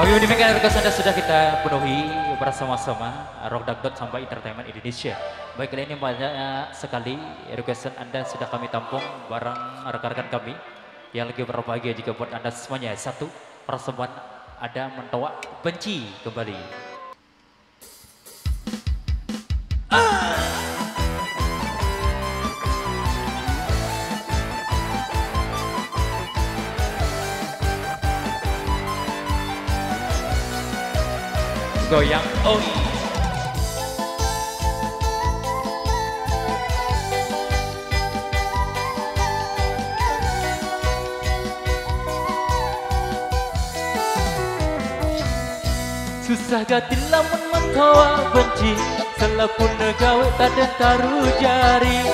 Oke, demikian request Anda sudah kita penuhi bersama-sama Rock Dagdot sampai Entertainment Indonesia. Baik, kali ini banyak sekali request Anda sudah kami tampung bareng rekan-rekan kami yang lagi berbahagia juga buat Anda semuanya. Satu persembahan ada Mentoa Benci kembali. Goyang oi. Susah gati lamun mentoa benci, selapun gawe tade taruh jari.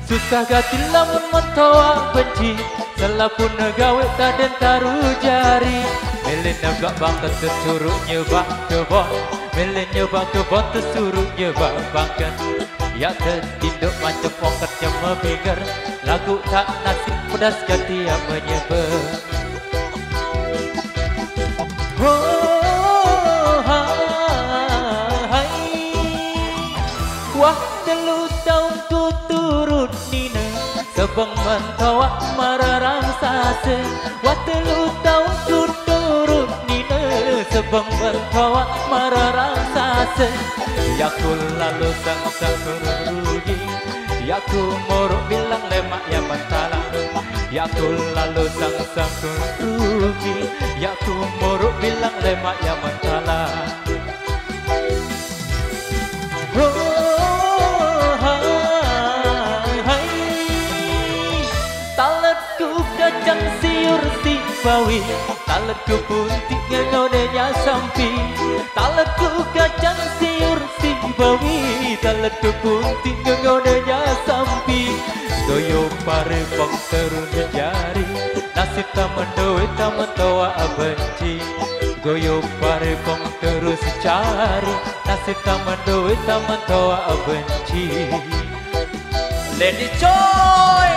Susah gati lamun mentoa benci, selapun gawe tade taruh jari. Milih nebak bangket tersuruh nyebak kebon, milih nyebak kebon tersuruh nyebak bangket. Ya tertinduk macam pongkatnya meminggar, lagu tak nasib pedas ganti yang menyebut. Oh, hai, wah telu tahun ku turut nina, sebang mentoa mararang sase. Wah telu tahun ku sebang bertawa mararang sase. Yaku lalu sang rugi, yaku morok bilang lemak ya mentala. Yaku lalu sang rugi, yaku morok bilang lemak ya mentala. Taletku kacang siur si bawi, taletku puntik ngonenya sampi. Taletku kacang siur si bawi, taletku puntik ngonenya sampi. Doyo pare bang terus jari, nasib taman doe taman tawa benci. Goyo pare bang terus cari, nasib taman doe taman tawa benci. Lady Joy.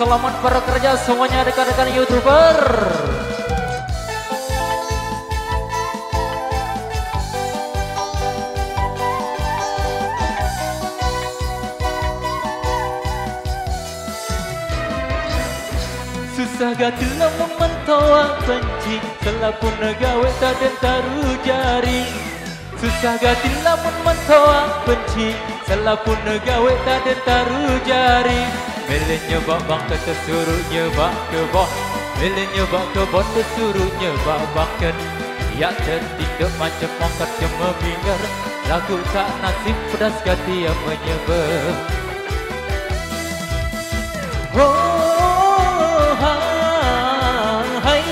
Selamat bekerja semuanya rekan-rekan YouTuber. Susah gati lamun mentoa benci, selapun gawe taden taru jari. Susah gati lamun mentoa benci, selapun gawe taden taru jari. Mele nyebak bang kata suruh nyebak ke boh, mele nyebak ke boh suruh nyebak bangken. Ya tertidur macam mongkat cuma bingar, lagu tak nasib pedas gati yang menyebab. Oh hai,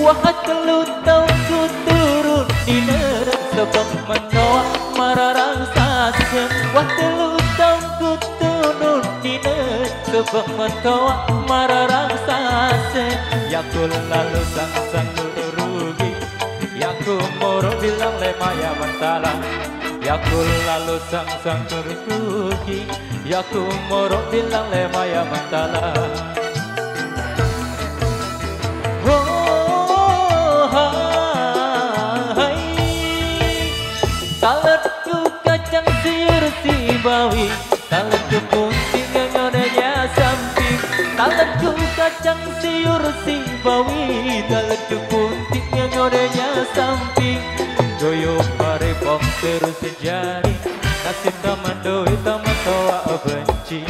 wahat kalau tahu ku turun di neraka sebab menolak mararang sase. Wahat kalau tahu ku turun di neraka sebab menolak mararang sase. Yaku lalu sang rugi, yaku moro bilang lemaya mentala. Yaku lalu sang rugi, yaku moro bilang lemaya mentala. Oh hai, taletku kacang siur si bawi, taletku punting ngonenya sampi. Taletku kacang siur si bawi, taletku punting ngonenya sampi. Goyo pare bom terus jari, nasib taman doi taman toa benci.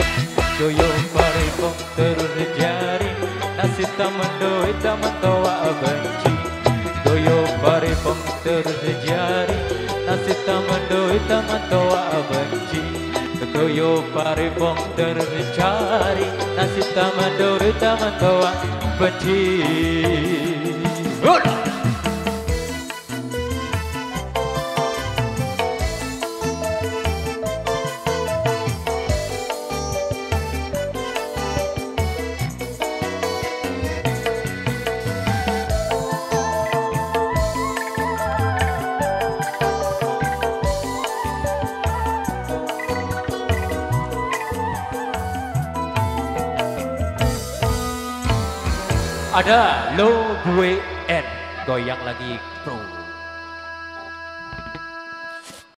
Goyo pare bom terus jari, nasib taman doi taman toa benci. Goyo pare bom terus jari, nasib taman doi taman toa benci. Goyo pare bom terus jari, nasib taman doi taman toa benci. Ada lo gue N, goyang lagi bro.